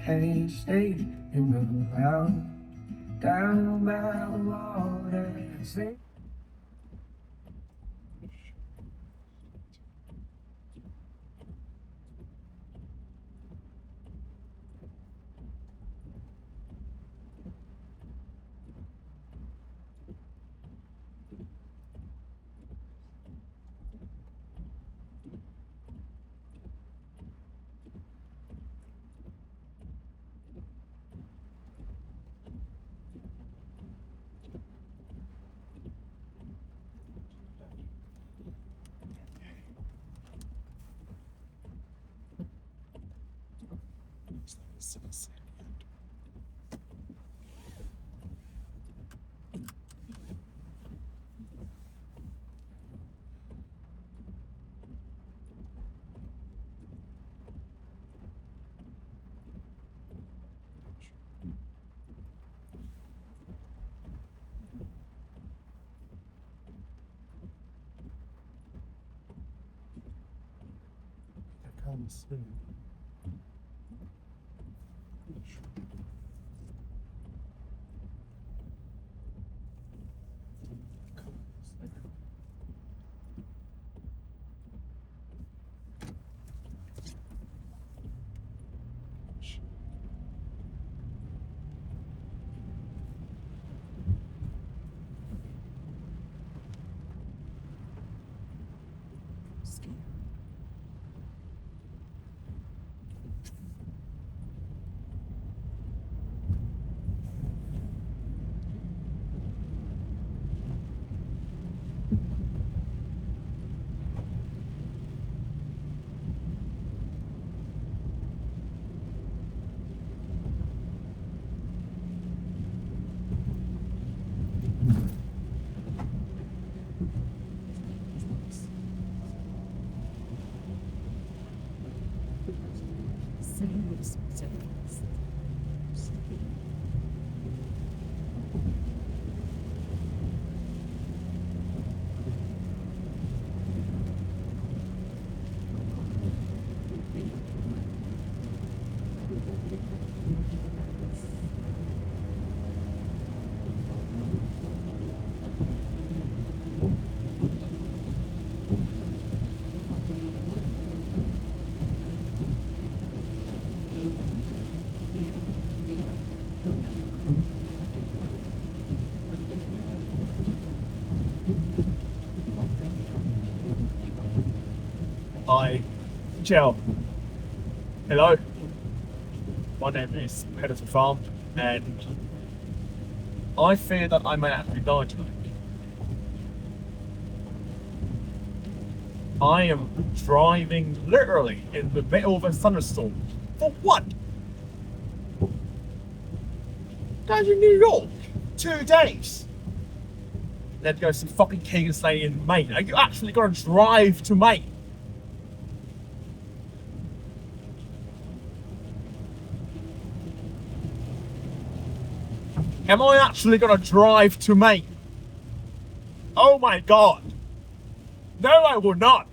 Can't stay in the house down by the water. Hi, Joe. Hello. My name is Peddleton Farm, and I fear that I may actually die tonight. I am driving literally in the middle of a thunderstorm. For what? Down to New York. 2 days. Then go see fucking Keegan Slade in Maine. Are you actually gonna drive to Maine? Am I actually gonna drive to Maine? Oh my god. No, I will not.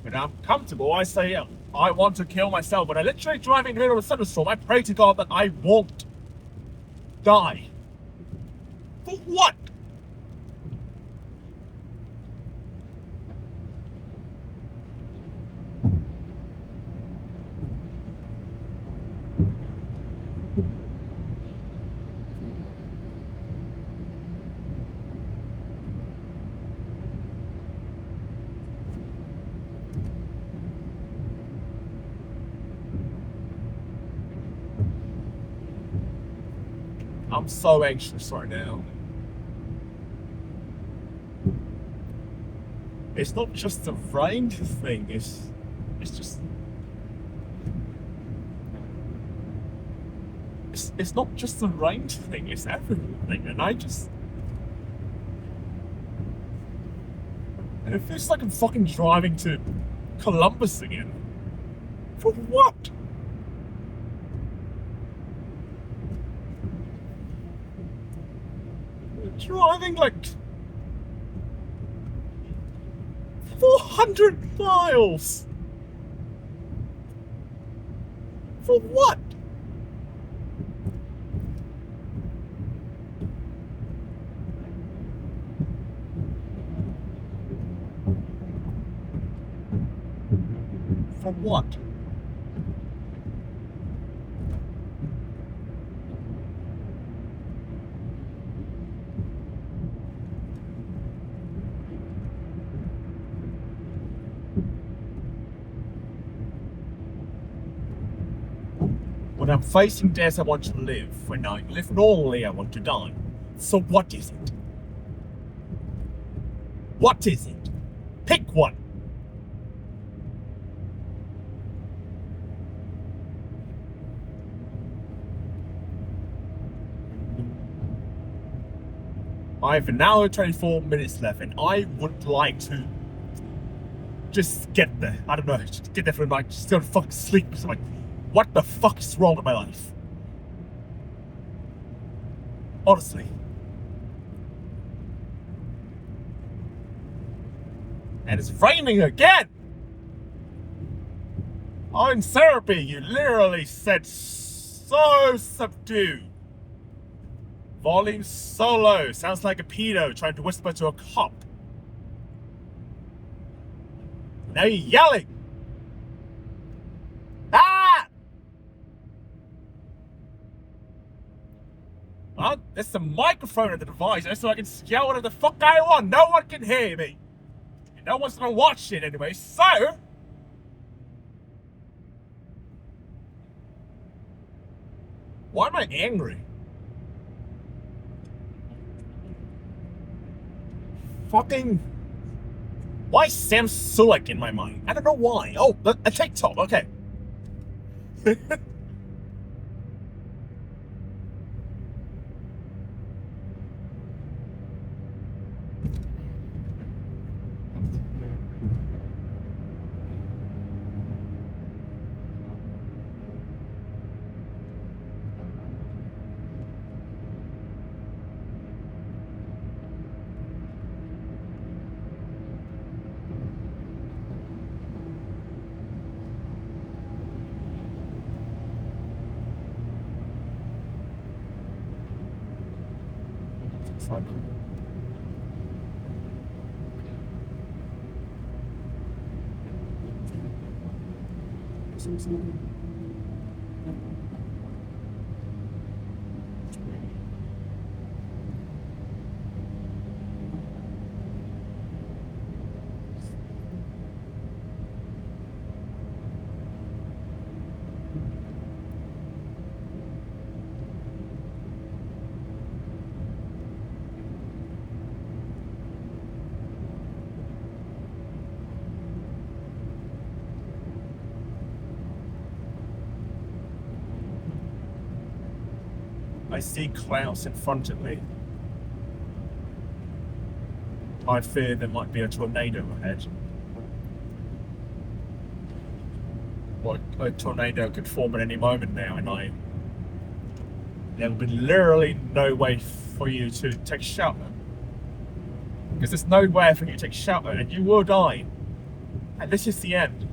When I'm comfortable, I say I want to kill myself. When I literally driving in the middle of a thunderstorm, I pray to God that I won't die. For what? I'm so anxious right now. It's not just the rain thing, it's just It's not just the rain thing, it's everything. And it feels like I'm fucking driving to Columbus again. For what? Driving like 400 miles. For what? For what? When I'm facing death, I want to live. When I live normally, I want to die. So what is it? What is it? Pick one. I have an hour and 24 minutes left, and I would like to just get there. I don't know, just get there for the night, just go to fucking sleep. So like, what the fuck is wrong with my life? Honestly. And it's raining again! I'm in therapy, you literally said so subdued. Volume so low, sounds like a pedo trying to whisper to a cop. Now you're yelling! Ah! Well, there's a microphone at the device, so I can yell whatever the fuck I want. No one can hear me. And no one's gonna watch it anyway, so... Why am I angry? Fucking... Why is Sam Sulek in my mind? I don't know why. Oh, a TikTok, okay. Fuck. I see clouds in front of me. I fear there might be a tornado ahead. Well, a tornado could form at any moment now, and there will be literally no way for you to take shelter. Because there's no way for you to take shelter, and you will die. And this is the end.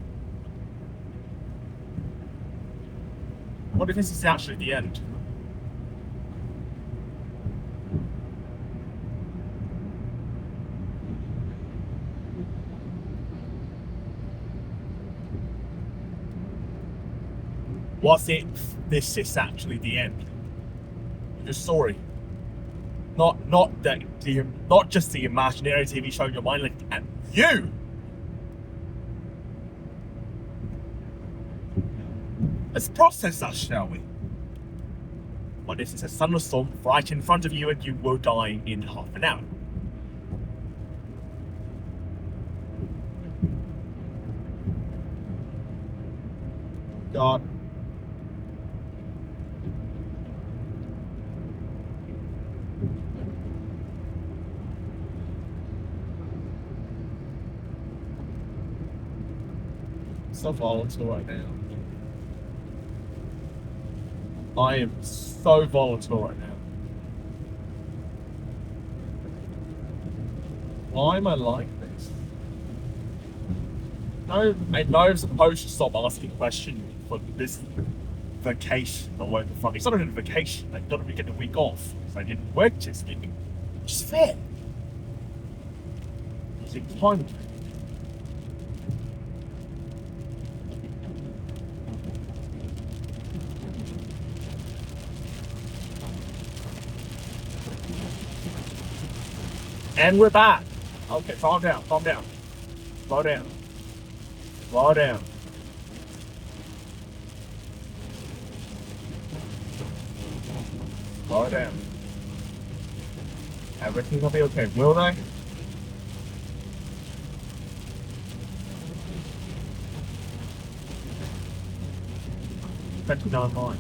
What if this is actually the end? What if this is actually the end? Your story. Not just the imaginary TV show in your mind, like and you. Let's process that, shall we? What if it's a thunderstorm right in front of you and you will die in half an hour? God. so volatile right now. I am so volatile right now. Why am I like this? No, I know I'm supposed to stop asking questions for this vacation or whatever the fuck. It's not even a vacation. I don't even get a week off. So I didn't work this week. Which is fair. It's employment. And we're back. Okay, calm down, calm down. Slow down. Slow down. Slow down. Everything will be okay, will they? Depends online.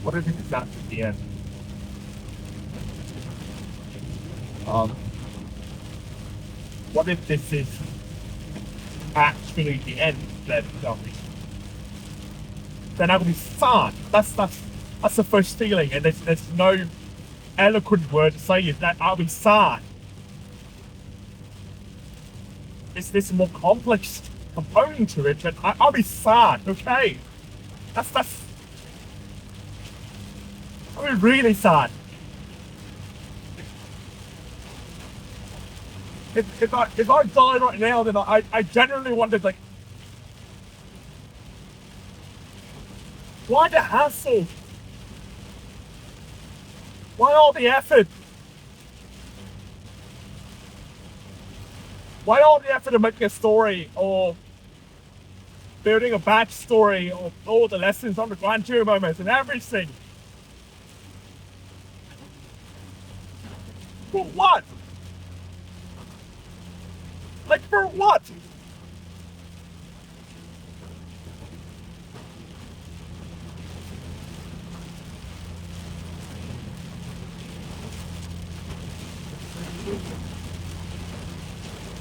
What if it's not at the end? What if this is actually the end? Then I will be sad. That's the first feeling, and there's no eloquent word to say it. That I'll be sad. There's a more complex component to it, but I'll be sad. Okay, that's. I'll be really sad. If I die right now, then I genuinely wondered, like, why the hassle? Why all the effort? Why all the effort to make a story or building a backstory or all the lessons on the Grand Tour moments and everything? For what? Like, for what?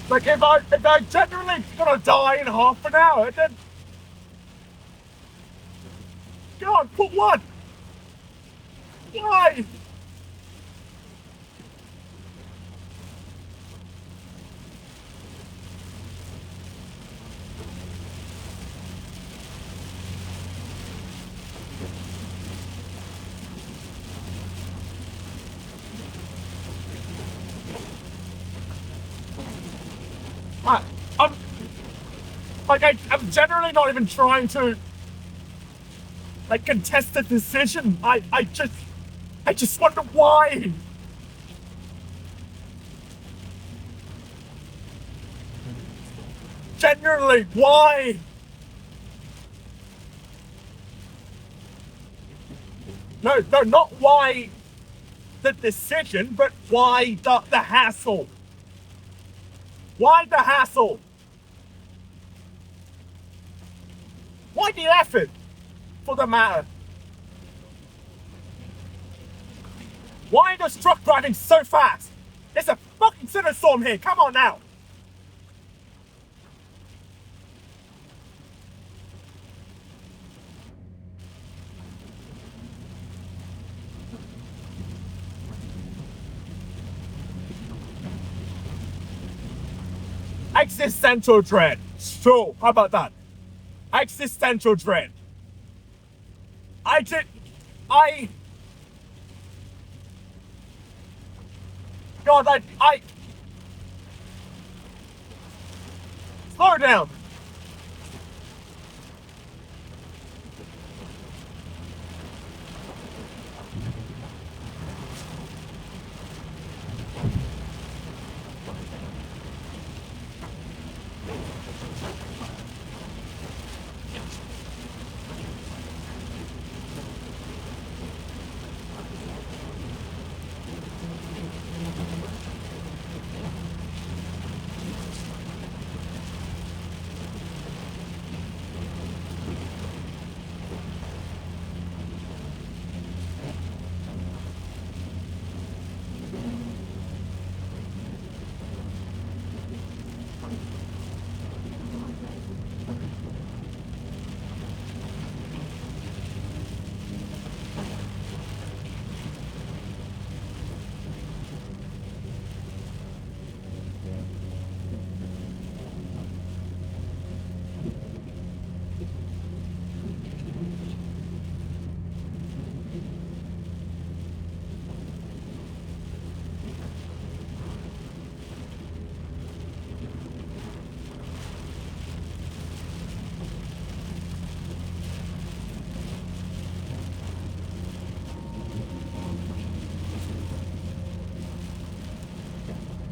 Like, if I genuinely gonna die in half an hour, then God, for what? Why? I'm generally not even trying to, like, contest the decision. I just wonder why. Genuinely, why? No, not why the decision, but why the hassle? Why the hassle? Why the effort, for the matter? Why is this truck driving so fast? There's a fucking thunderstorm here, come on now! Existential dread. Sure, how about that? Existential dread. God, slow down.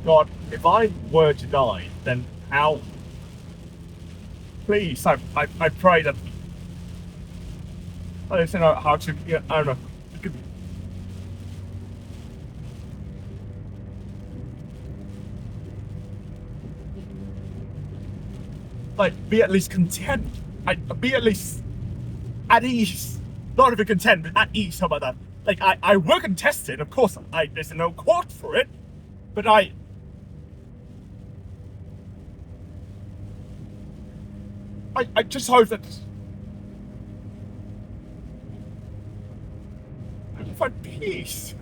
God, if I were to die, then how? Please, I pray that I don't know how to. Yeah, I don't know. You could, like, be at least content. Be at least at ease. Not even content, but at ease. How about that? Like, I were contested, of course. There's no court for it, but I just hope that I can find peace.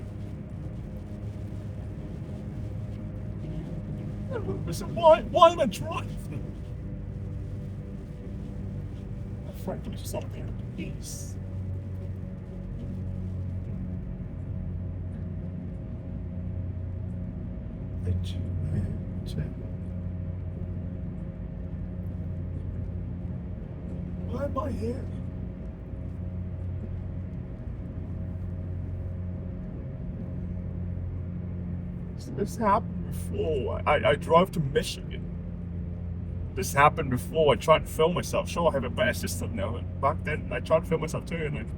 Listen, why am I driving? Frankly, just not being at peace. Why am I here? This happened before. I drove to Michigan. This happened before. I tried to film myself. Sure, I have a better system now, but back then I tried to film myself too, and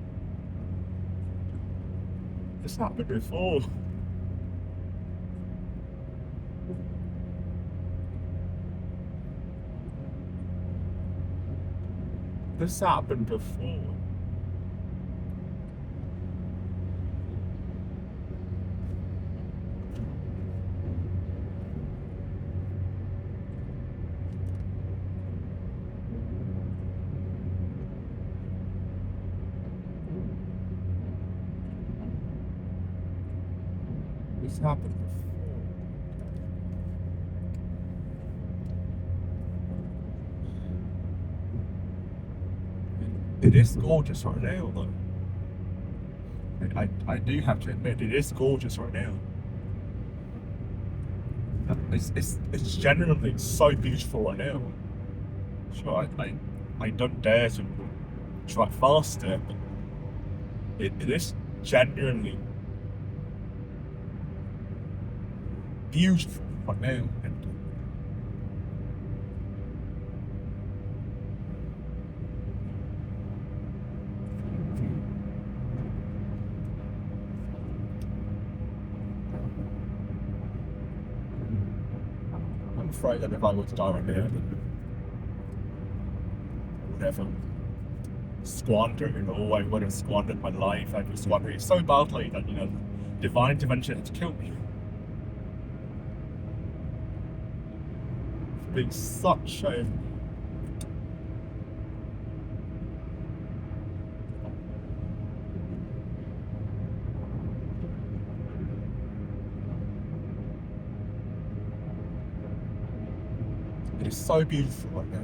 this happened before. This happened before. This happened before. It is gorgeous right now, though. I do have to admit, it is gorgeous right now. It's genuinely so beautiful right now. Sure, I don't dare to try faster, but it is genuinely beautiful right now. And I'm afraid that if I were to die right now, then I would have squandered it all. I would have squandered my life. I would squander it so badly that, divine intervention had to kill me. It's been such a It is so beautiful right now.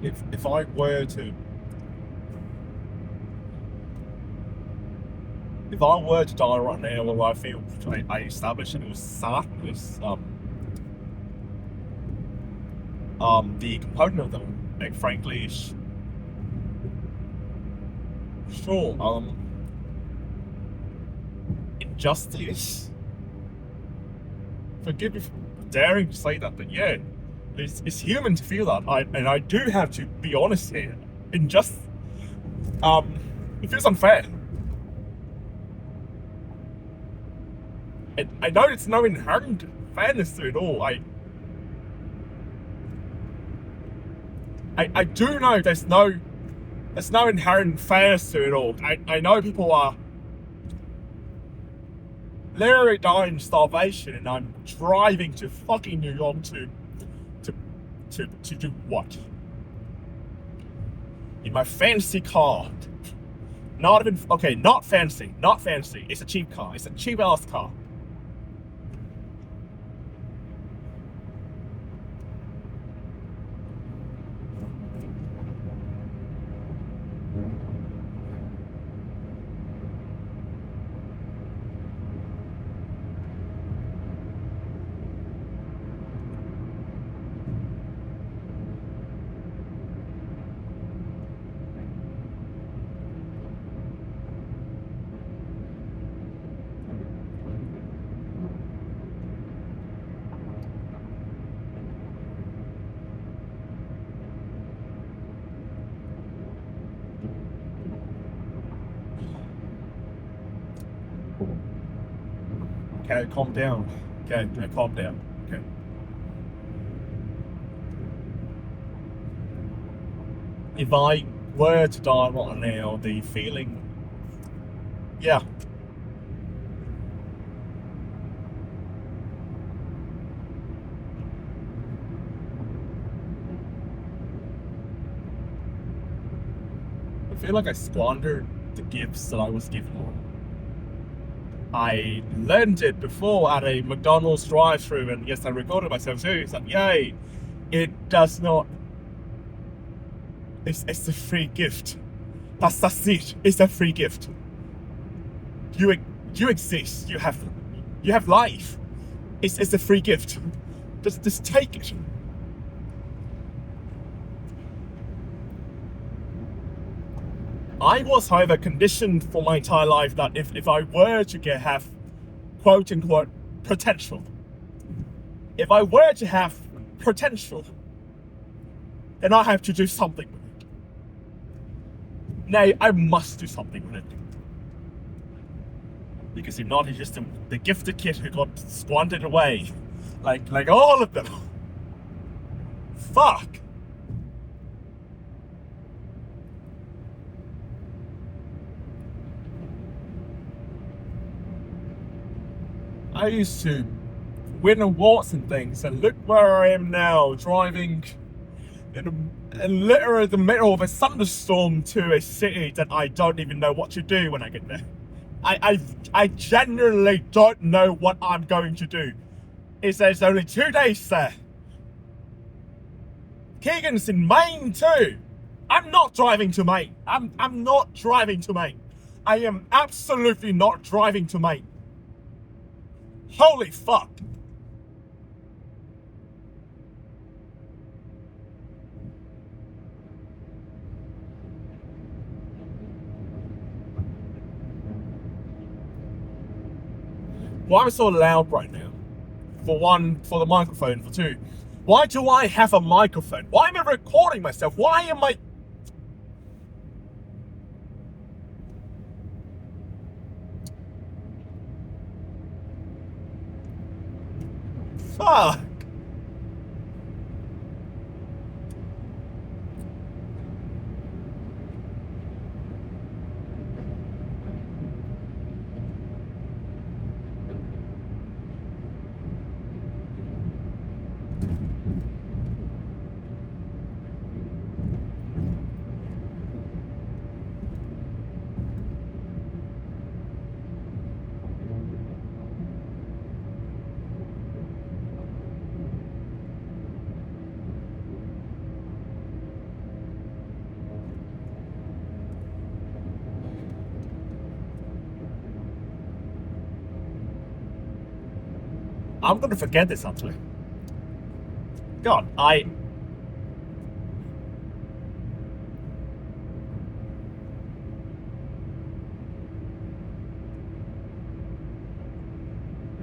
If I were to die right now, well, I feel I established that it was sadness. The component of them, like, frankly, is sure. Injustice. Forgive me for daring to say that, but yeah, it's human to feel that. I do have to be honest here. It feels unfair. I know it's no inherent fairness to it all. I do know there's no inherent fairness to it all. I know people are literally dying of starvation, and I'm driving to fucking New York to do what? In my fancy car. Not fancy. It's a cheap car. It's a cheap ass car. Okay, calm down. Okay, calm down. Okay. If I were to die right now, the feeling, yeah. I feel like I squandered the gifts that I was given. I learned it before at a McDonald's drive-thru, and yes, I recorded myself too. It's like, yay! It does not. It's a free gift. That's it. It's a free gift. You exist. You have life. It's a free gift. Just take it. I was, however, conditioned for my entire life that if I were to have quote unquote potential, if I were to have potential, then I have to do something with it. Nay, I must do something with it. Because if not, he's just the gifted kid who got squandered away. Like all of them. Fuck. I used to win awards and things, and look where I am now, driving in literally the middle of a thunderstorm to a city that I don't even know what to do when I get there. I genuinely don't know what I'm going to do. There's only 2 days there. Keegan's in Maine too. I'm not driving to Maine. I'm not driving to Maine. I am absolutely not driving to Maine. Holy fuck. Why am I so loud right now? For one, for the microphone. For two, why do I have a microphone? Why am I recording myself? Why am I... Fuck. I'm gonna forget this actually. God,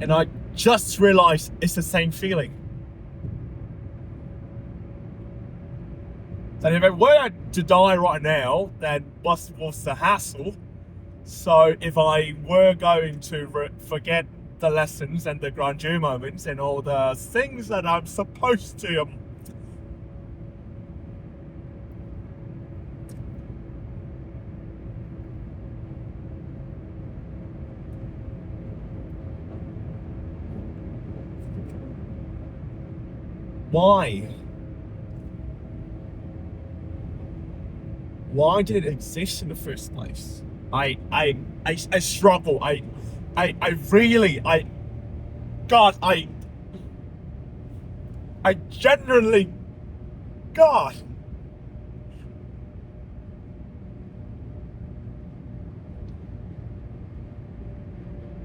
and I just realized it's the same feeling. That if I were to die right now, then what's the hassle? So if I were going to forget the lessons and the grandeur moments and all the things that I'm supposed to why? Why did it exist in the first place? I struggle. I genuinely, God.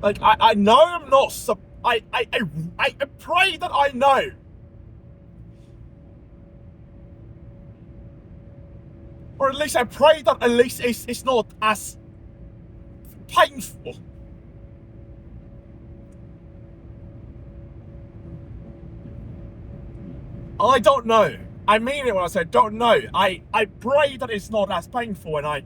Like, I know I'm not, I pray that I know. Or at least I pray that at least it's not as painful. I don't know. I mean it when I say don't know. I pray that it's not as painful, and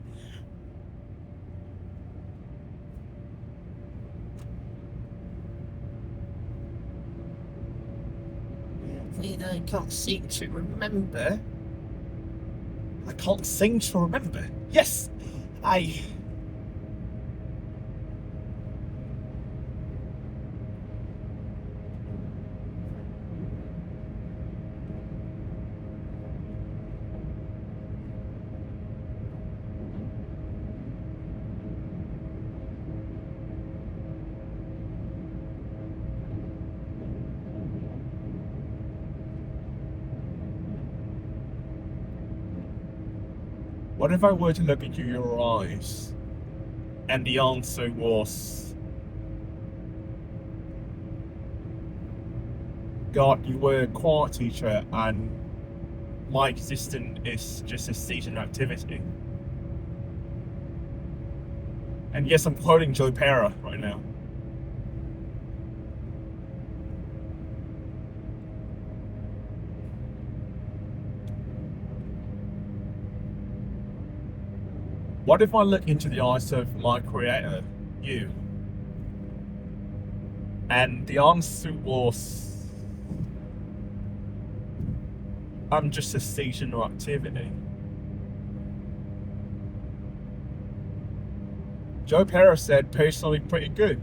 something I can't seem to remember. I can't seem to remember. Yes, I... What if I were to look into your eyes and the answer was, God, you were a choir teacher and my existence is just a seasonal activity? And yes, I'm quoting Joe Pera right now. What if I look into the eyes of my creator, you, and the answer was, I'm just a seasonal activity? Joe Pera said, personally pretty good.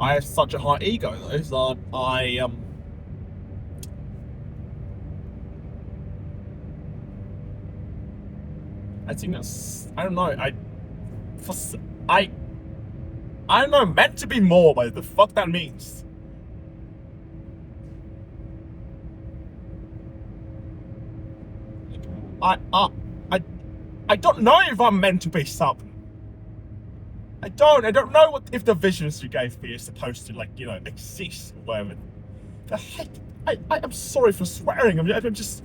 I have such a high ego though, that I think that's, I don't know, I don't know, meant to be more, but the fuck that means. I don't know if I'm meant to be something. I don't know what, if the visions you gave me is supposed to, like, you know, exist or whatever. The heck, I'm sorry for swearing, I'm just...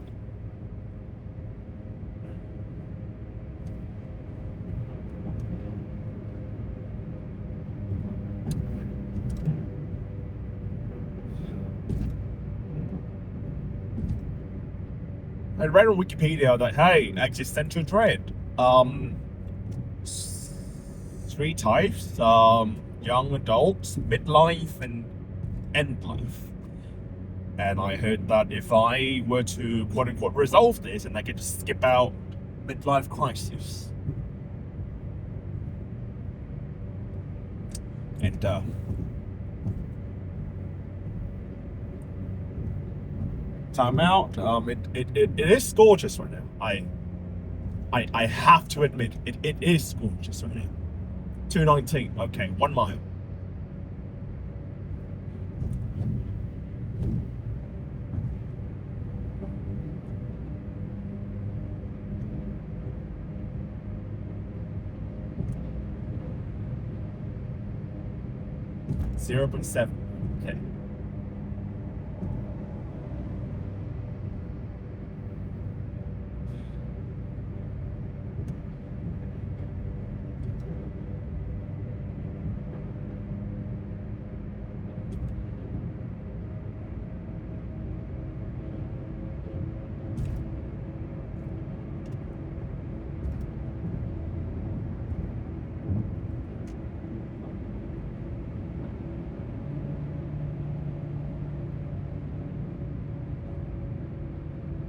I read on Wikipedia that, hey, existential dread. 3 types, young adults, midlife, and end life. And I heard that if I were to, quote unquote, resolve this, and I could just skip out midlife crisis. And, time out. It is gorgeous right now. I have to admit, it is gorgeous right now. 219, okay, 1 mile. .7, okay.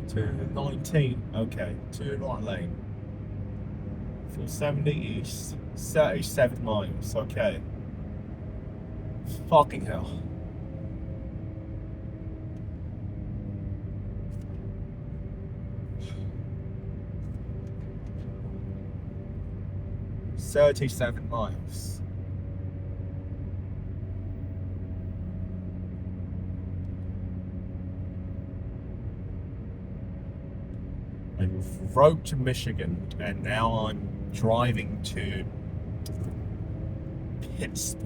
To 19, okay, to right lane. 470 east, 37 miles, okay. Fucking hell. .37 miles. I drove to Michigan and now I'm driving to Pittsburgh.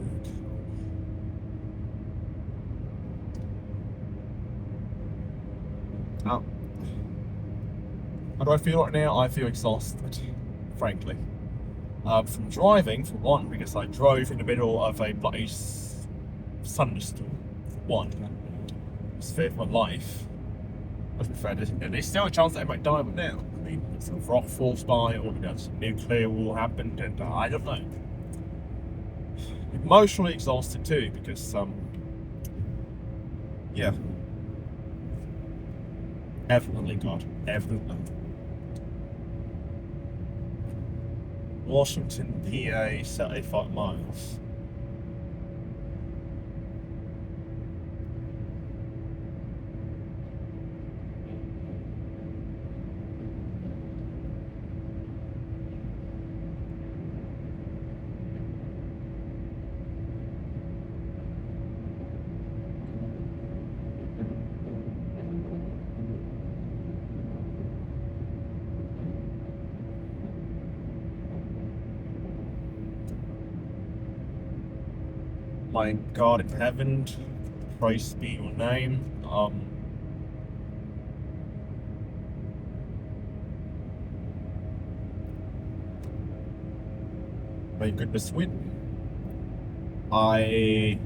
How do I feel right now? I feel exhausted, frankly. From driving, for one, because I drove in the middle of a bloody thunderstorm, for one. It's feared for my life. I prefer this. There's still a chance that I might die, but now, I mean, some rock falls by, or some nuclear will happen, and I don't know. emotionally exhausted too, because yeah, evidently God, evidently. Washington, PA, 75 miles. My God in heaven, praise be your name. May goodness win. I'm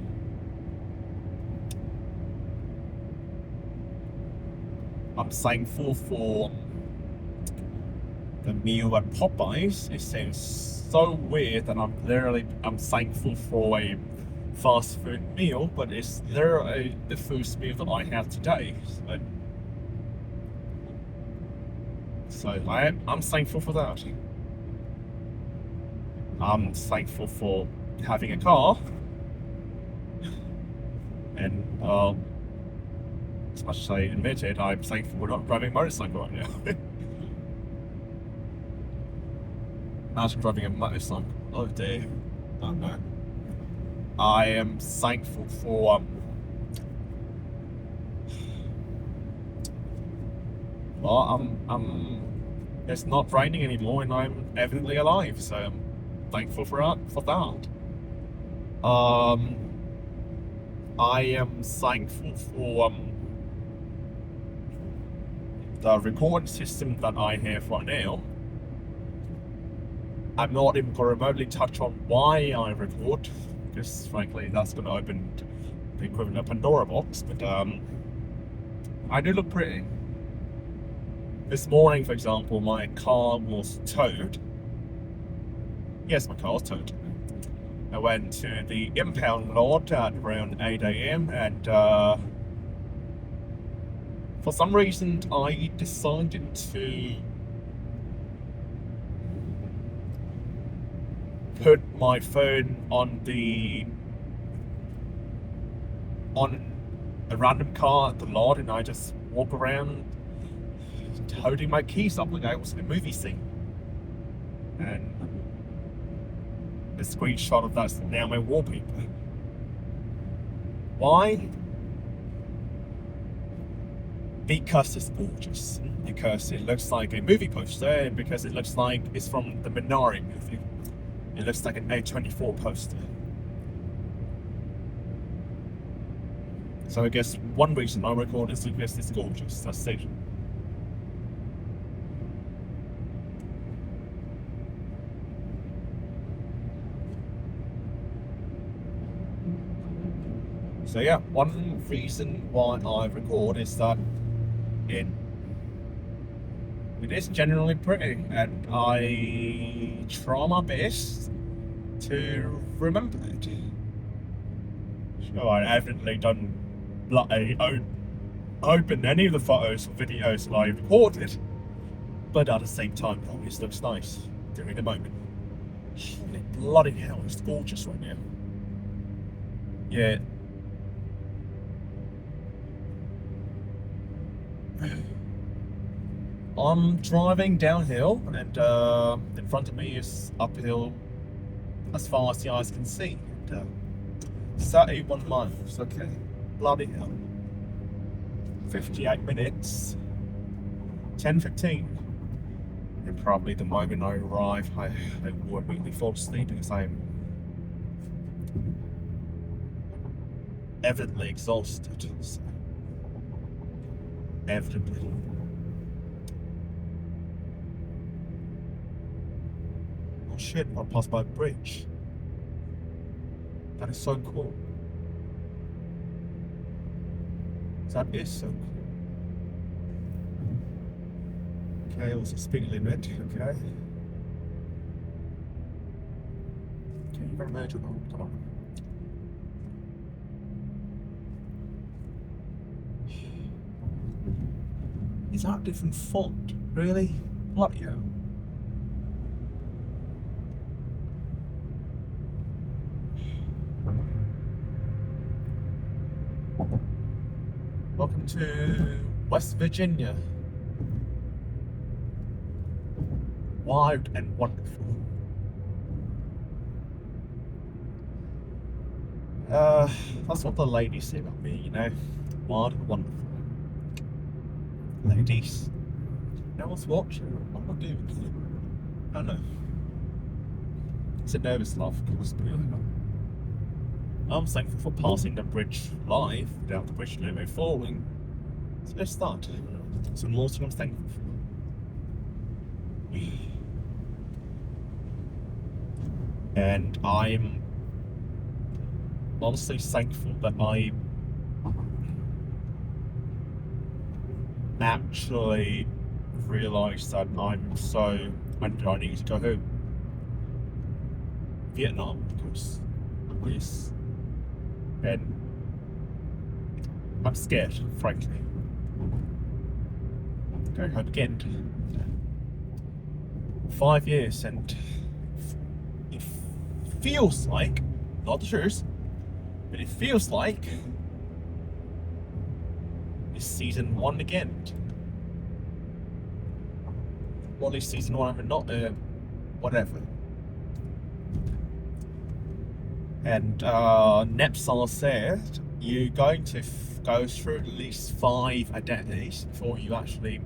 thankful for the meal at Popeyes. It sounds so weird that I'm thankful for a fast food meal, but it's literally the first meal that I had today. So I'm thankful for that. I'm thankful for having a car, and as much as I admit it, I'm thankful for not driving a motorcycle right now. Imagine driving a motorcycle. Oh dear. Oh no. I am thankful for it's not raining anymore and I'm evidently alive, so I'm thankful for that. I am thankful for the recording system that I have right now. I'm not even going to remotely touch on why I record, because frankly that's going to open the equivalent of Pandora box, but I do look pretty. This morning, for example, my car was towed. Yes, my car was towed. I went to the impound lot at around 8 a.m. and for some reason I decided to put my phone on a random car at the lot, and I just walk around holding my keys up like I was in a movie scene. And the screenshot of that's now my wallpaper. Why? Because it's gorgeous. Because it looks like a movie poster, and because it looks like it's from the Mon-Ami movie. It looks like an A24 poster. So I guess one reason I record is because it's gorgeous. That's it. So yeah, one reason why I record is that it is generally pretty, and I try my best to remember it. So I evidently don't open any of the photos or videos that I recorded, but at the same time, it looks nice during the moment. Bloody hell, it's gorgeous right now. Yeah. I'm driving downhill, and in front of me is uphill as far as the eyes can see. And, 31 miles, okay. Bloody hell. 58 minutes. 10:15. And probably the moment I arrive, I will immediately fall asleep because I'm evidently exhausted. So, evidently. Oh shit, I passed by a bridge. That is so cool. That is so cool. Okay, also speed limit, okay. Can you imagine? Come on. Is that a different font? Really? Bloody hell. Welcome to West Virginia. Wild and wonderful. That's what the ladies say about me, you know. Wild and wonderful. Ladies. No one's watching. What am I doing? I don't know. It's a nervous laugh, of course, but I'm thankful for passing the bridge live without the bridge limit falling. So let's start. So more thing I'm thankful for. And I'm honestly thankful that I actually realised that when do I need to go home? Vietnam, because yes. And I'm scared, frankly. Going home again. 5 years, and it feels like, not the truth, but it feels like it's season 1 again. Well, at least season 1, but not whatever. And Nepsal said you're going to go through at least 5 identities before you actually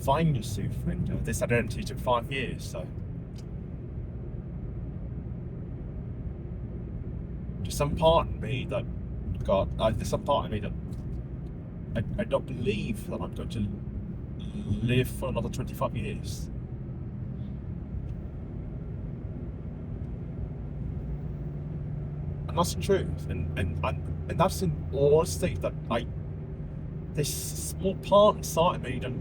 find yourself, and this identity took 5 years, so there's some part of me that there's some part of me that I don't believe that I'm going to live for another 25 years. And that's the truth, and that's in honesty that this small part inside of me that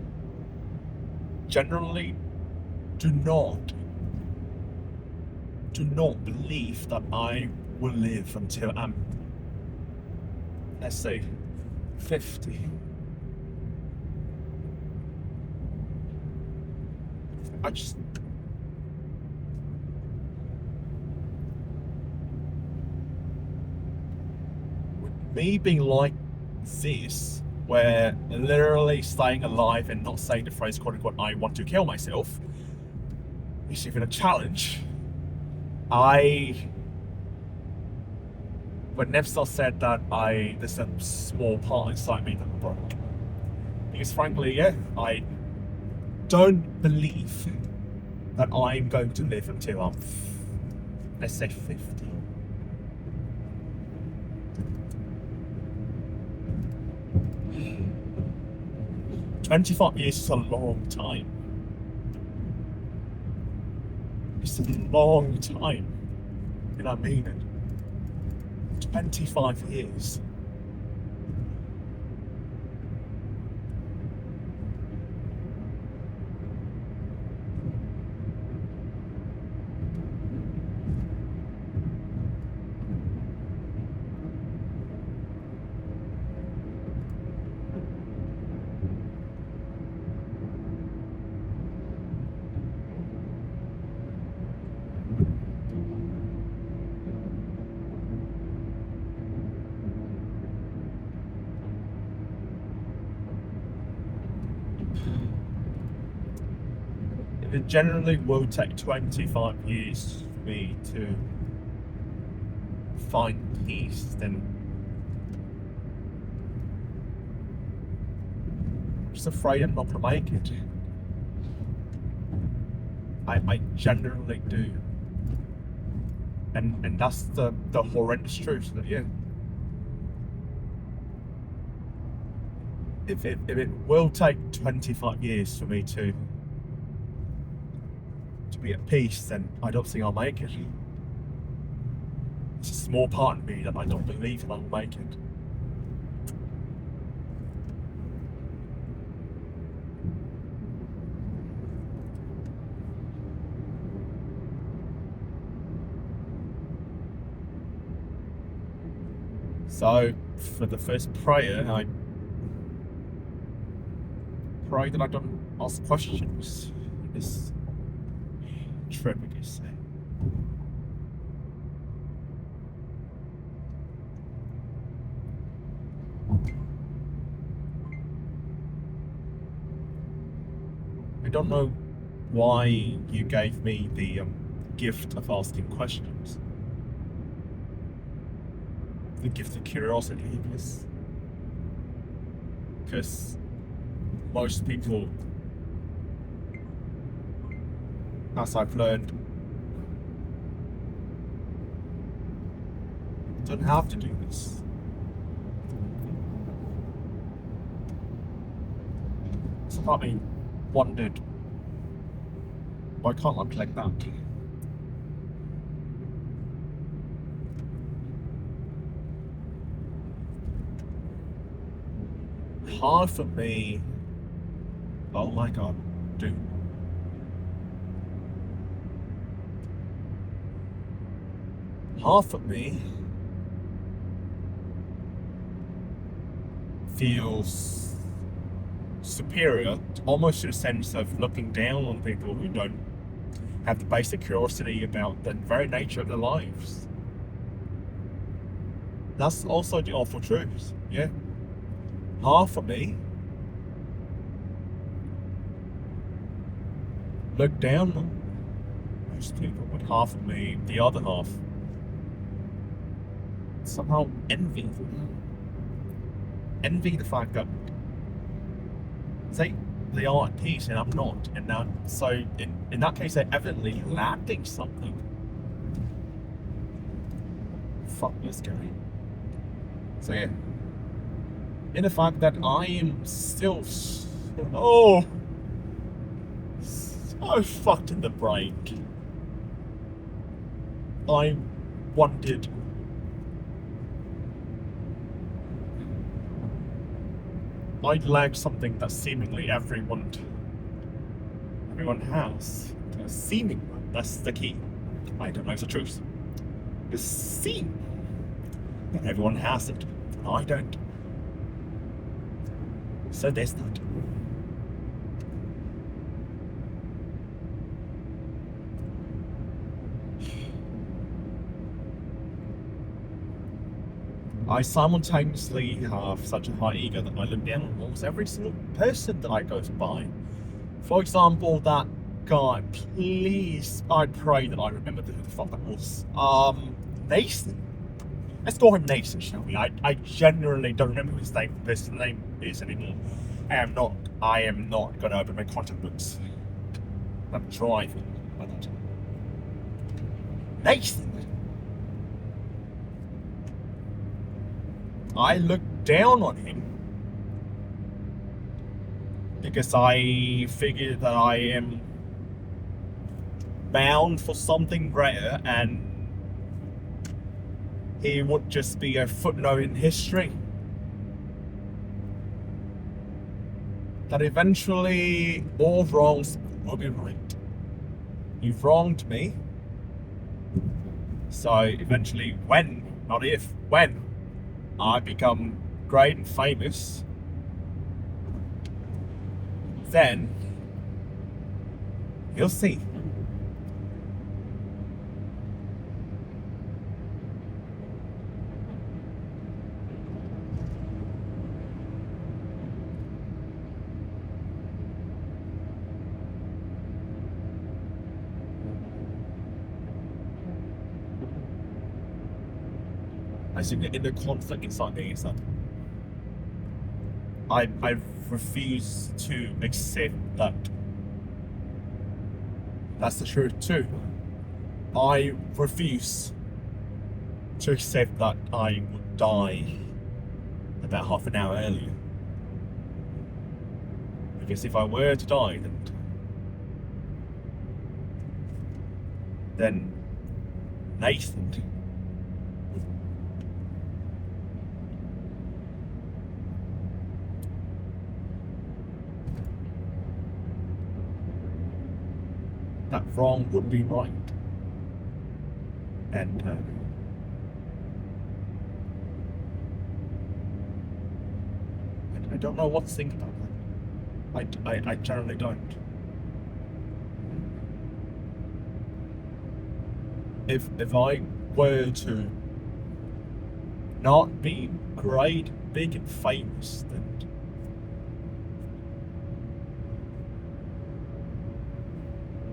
generally do not believe that I will live until I'm, let's say, 50. I just with me being like this, where literally staying alive and not saying the phrase quote unquote I want to kill myself is even a challenge. When Nevstar said that there's a small part inside me that broke. Because frankly, yeah, I don't believe that I'm going to live until I'm, let's say, 50. "25 years is a long time. It's a long time. And I mean it. 25 years. It generally will take 25 years for me to find peace, then I'm just afraid I'm not going to make it. I generally do. And that's the horrendous truth that, yeah. If it will take 25 years for me to be at peace, then I don't think I'll make it. It's a small part of me that I don't believe that I'll make it. So for the first prayer, pray that I don't ask questions in this trip, I guess. I don't know why you gave me the gift of asking questions. The gift of curiosity, I guess. Because most people, as I've learned, don't have to do this. So part of me wondered, why can't I collect that? Half of me, oh my god, dude. Half of me feels superior, almost to the sense of looking down on people who don't have the basic curiosity about the very nature of their lives. That's also the awful truth, yeah. Half of me look down on most people, but half of me, the other half, somehow envy them. Envy the fact that they are at peace and I'm not, and now so in that case they're evidently lacking something. Fuck this guy. So yeah, in the fact that I am still so fucked in the brain. I wanted I lack something that seemingly everyone has. Seeming, that's the key. I don't know if it's the truth. It seems that everyone has it. I don't. So there's that. I simultaneously have such a high ego that I look down on almost every single person that I go by. For example, that guy, please, I pray that I remember who the fuck that was. Nathan. Let's call him Nathan, shall we? I genuinely don't remember his name is anymore. I am not gonna open my contact books. I'm driving. Nathan. I look down on him because I figure that I am bound for something greater and he would just be a footnote in history. That eventually all wrongs will be right. You've wronged me. So eventually when, not if, when I become great and famous, then you'll see. I think in the conflict inside me is that I refuse to accept that that's the truth too. I refuse to accept that I would die about half an hour earlier. Because if I were to die, then Nathan that wrong would be right. And I don't know what to think about that. I generally don't. If I were to not be great, big and famous,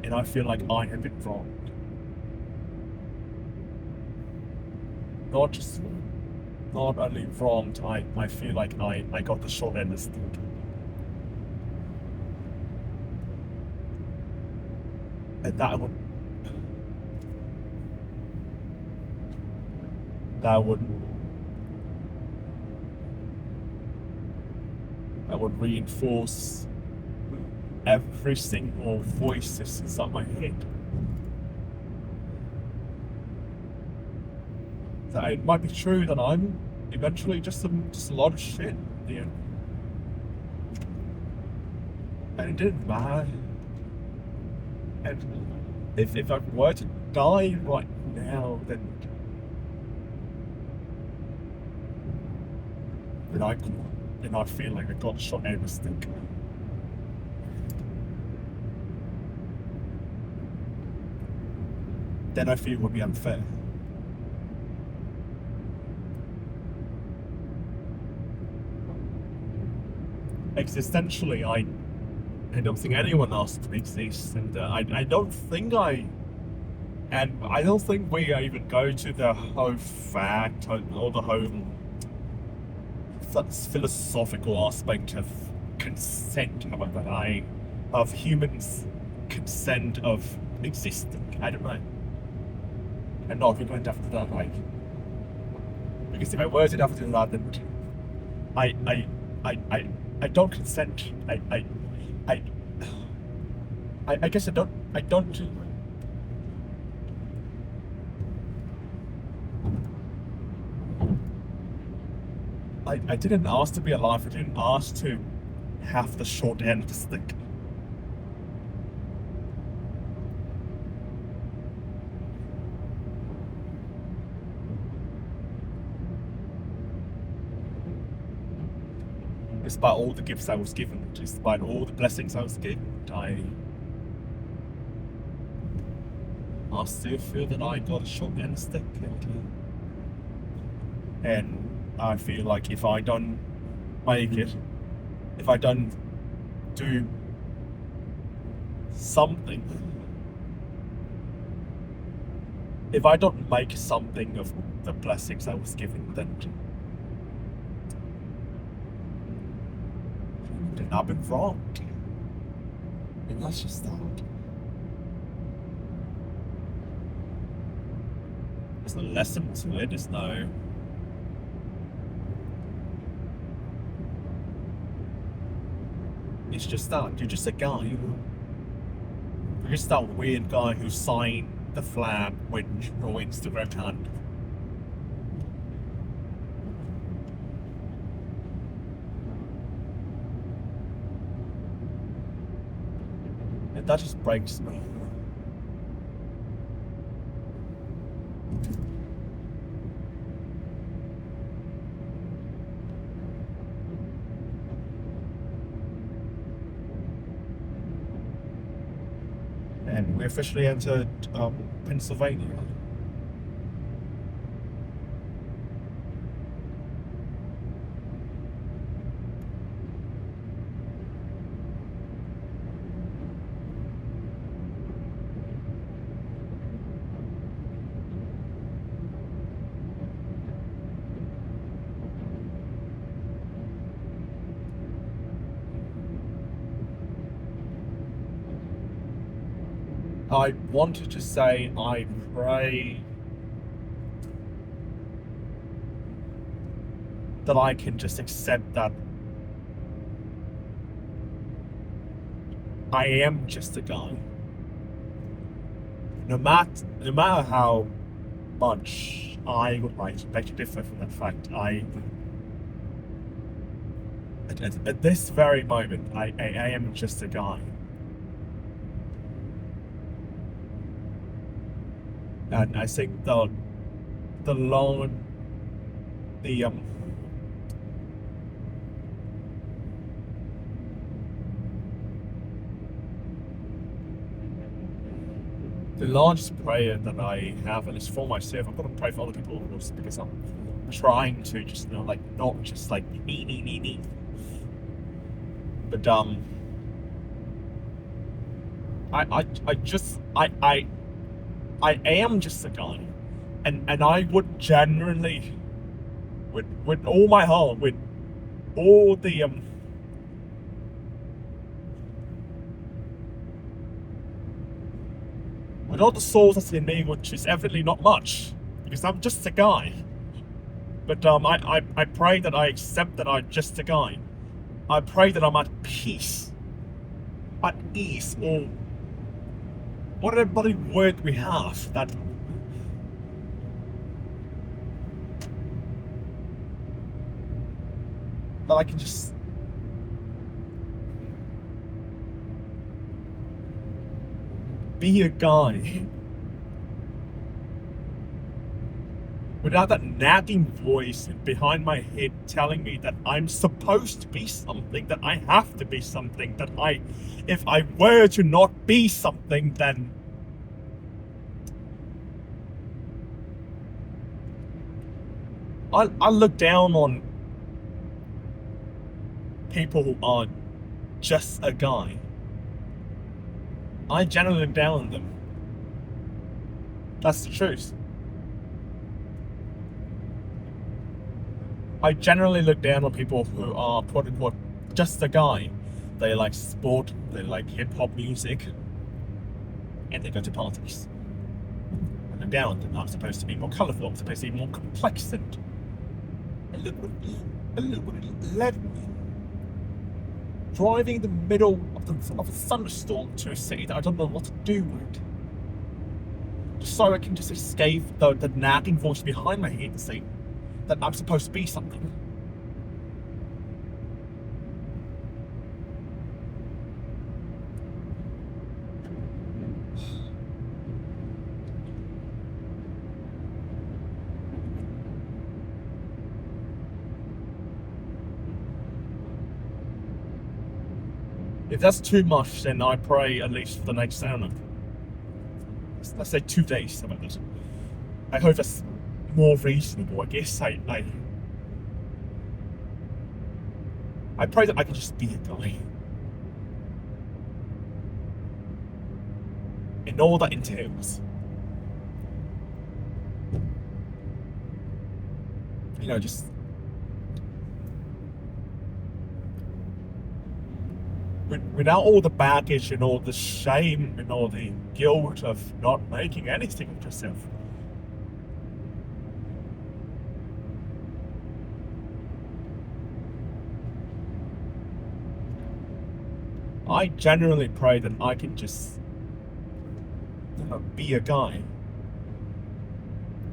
and I feel like I have been wronged. Not only wronged, I feel like I got the short end of the stick. And that would reinforce every single voice that's inside my head. That it might be true that I'm eventually just a lot of shit, you know. And it didn't matter. And if I were to die right now, then I feel like I got shot out of a stick. Then I feel it would be unfair. Existentially, I don't think anyone else exists, and I don't think we even go to the whole fact or the whole philosophical aspect of consent, of humans' consent of existing. I don't know. And not even going after that, like, because if I were to after that, then I don't consent. I guess I don't. I didn't ask to be alive. I didn't ask to have the short end of the stick. Despite all the gifts I was given, despite all the blessings I was given, I still feel that I got a short end of the stick. And I feel like if I don't make it, if I don't do something, if I don't make something of the blessings I was given, then I've been wrong. And that's just that. There's no lesson to it, there's no... It's just that, you're just a guy. You're just that weird guy who signed the flag with your Instagram hand. And that just breaks me. And we officially entered Pennsylvania. I wanted to say I pray that I can just accept that I am just a guy. No matter how much I would like to beg to differ from that fact, at this very moment, I am just a guy. And I think the the largest prayer that I have, and it's for myself. I'm gonna pray for other people, of course, because I'm trying to just like not just like me. But I am just a guy, and I would genuinely, with all my heart, with all the with all the soul that's in me, which is evidently not much, because I'm just a guy. But I pray that I accept that I'm just a guy. I pray that I'm at peace, at ease, or whatever bloody word we have, that I can just be a guy without that nagging voice behind my head telling me that I'm supposed to be something, that I have to be something, that if I were to not be something, then I look down on people who are just a guy. I generally look down on them. That's the truth. I generally look down on people who are quote unquote just a guy. They like sport, they like hip hop music, and they go to parties. I look down on them. I'm supposed to be more colourful, I'm supposed to be more complex, and look what it led me. Driving in the middle of a thunderstorm to a city that I don't know what to do with. Just so I can just escape the nagging voice behind my head and say that I'm supposed to be something. If that's too much, then I pray at least for the next, I don't know, let's say 2 days about this. I hope that's more reasonable. I guess I pray that I can just be a guy. And all that entails. You know, just without all the baggage and all the shame and all the guilt of not making anything of yourself. I genuinely pray that I can just, you know, be a guy.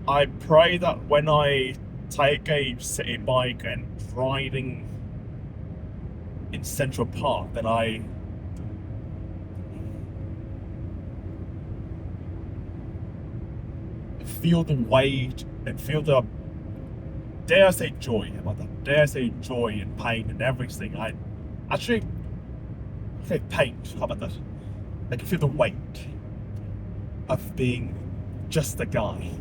I pray that when I take a city bike and riding in Central Park, that I feel the weight and feel the, dare I say joy about that, dare I say joy and pain and everything. I actually say pain, how about that? I can feel the weight of being just a guy.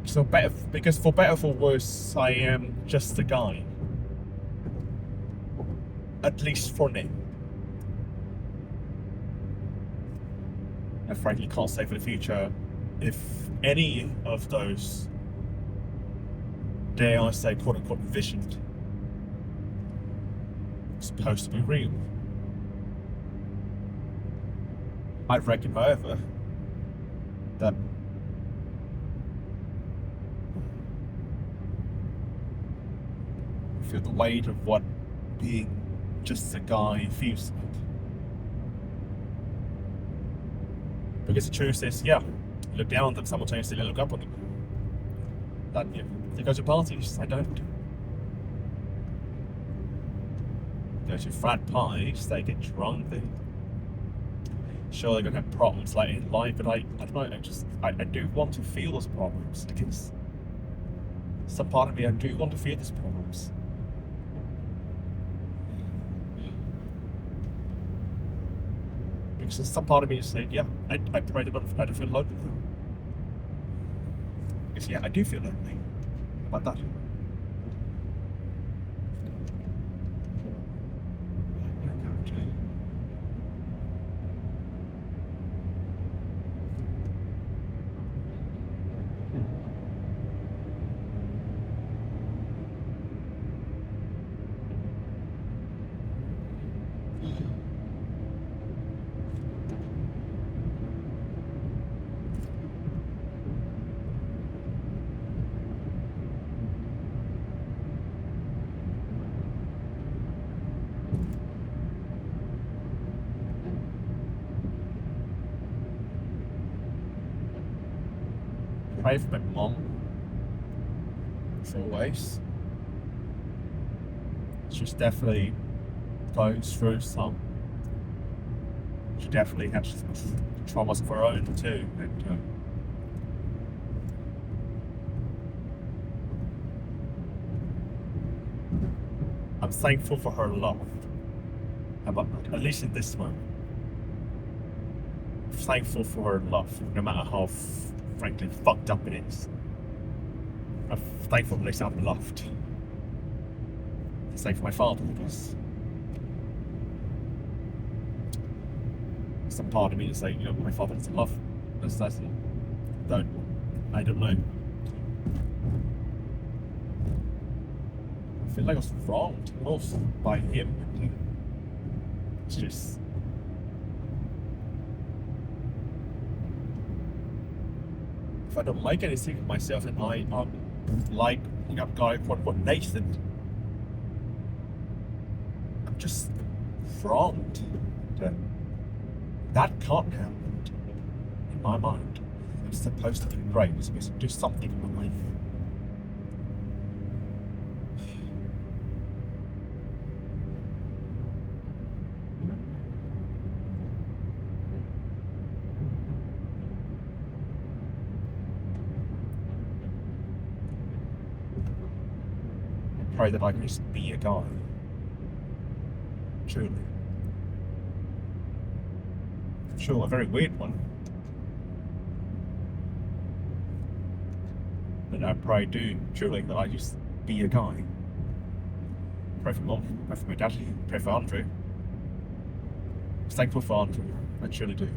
So because for better or for worse, I am just a guy. At least for now. I frankly can't say for the future if any of those, dare I say, quote unquote, visioned, supposed to be real. I reckon, however, that feel the weight of what being just a guy feels like. Because the truth is, yeah, you look down on them, simultaneously look up on them. That, yeah, they go to parties, I don't. go to frat parties, they get drunk, they sure they're gonna have problems later in life, but I don't know, I do want to feel those problems. I guess some part of me, I do want to feel these problems. Because some part of me is saying, yeah, I pray that I don't feel lonely. Because yeah, I do feel lonely. How about that? Pray for my mom. As always. She's definitely going through some. She definitely has some traumas of her own too. And, I'm thankful for her love. About at least in this moment. Thankful for her love, no matter how frankly fucked up it is. I'm thankful at least I'm loved. Same for my father, because some part of me is saying, you know, my father doesn't love. I don't know. I feel like I was wronged most by him. It's just if I don't like anything of myself, and I'm like a guy called Nathan, I'm just wronged. That can't happen in my mind. I'm supposed to be great. I'm supposed to do something in my life. Pray that I can just be a guy. Truly. Sure, a very weird one. But I pray do truly that I just be a guy. Pray for Mom, pray for my dad, pray for Andrew. I'm thankful for Andrew, I truly do.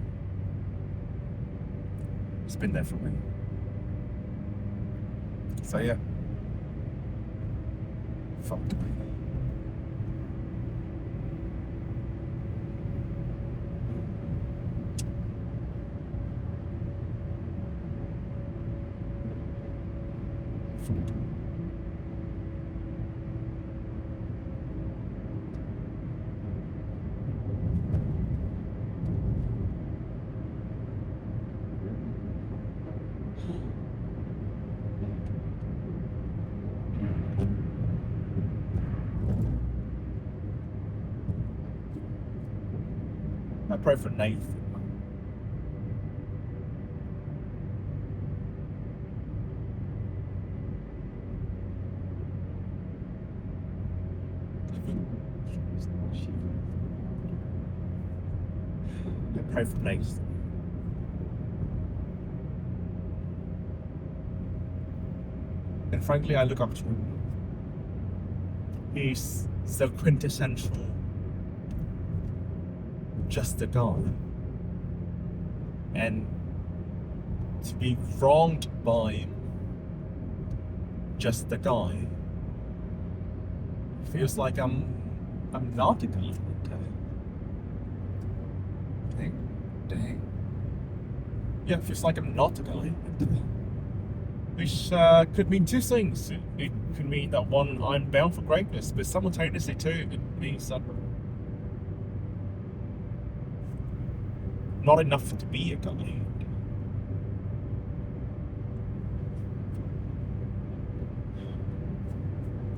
He's been there for me. So yeah. Fuck me. I pray for Nathan. I pray for Nathan. And frankly, I look up to him. He's so quintessential. Just a guy. And to be wronged by him, just a guy, feels like I'm not a guy. Dang. Yeah, it feels like I'm not a guy. Which could mean two things. It could mean that one, I'm bound for greatness, but simultaneously too, it means that not enough to be a guy.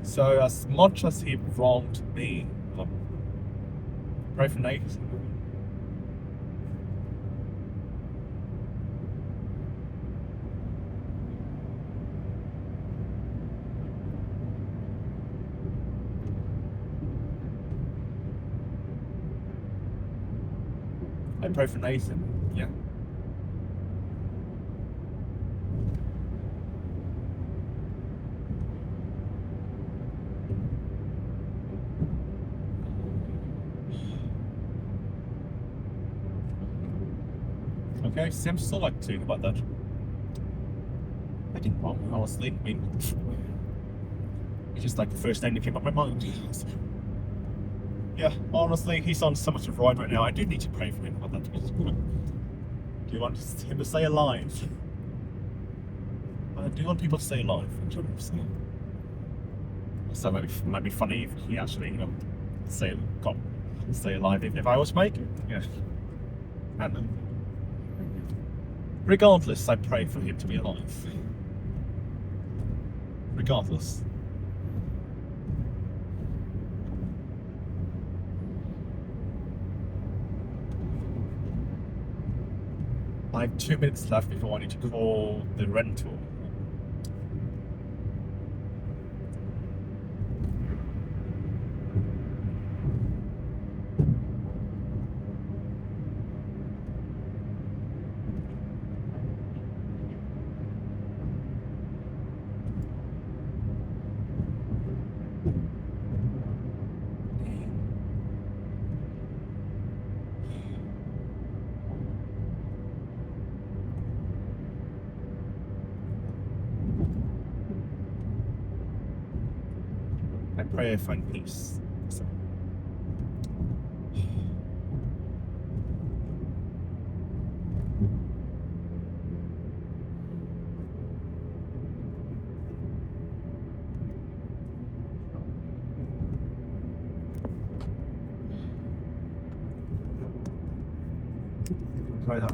So as much as he wronged me, Pray for Nathan. I pray for Nathan. Yeah. Okay, seems still like to think about that. I didn't know, honestly. I mean, it's just like the first thing that came up my mind. Yeah, honestly, he's on so much of a ride right now. I do need to pray for him about that. Do you want him to stay alive? I do want people to stay alive. So might be funny if he actually, stay alive even if I was to make it. Yeah. I don't know. Regardless, I pray for him to be alive. Regardless. I have 2 minutes left before I need to call the rental. I pray I find peace. So. Try that.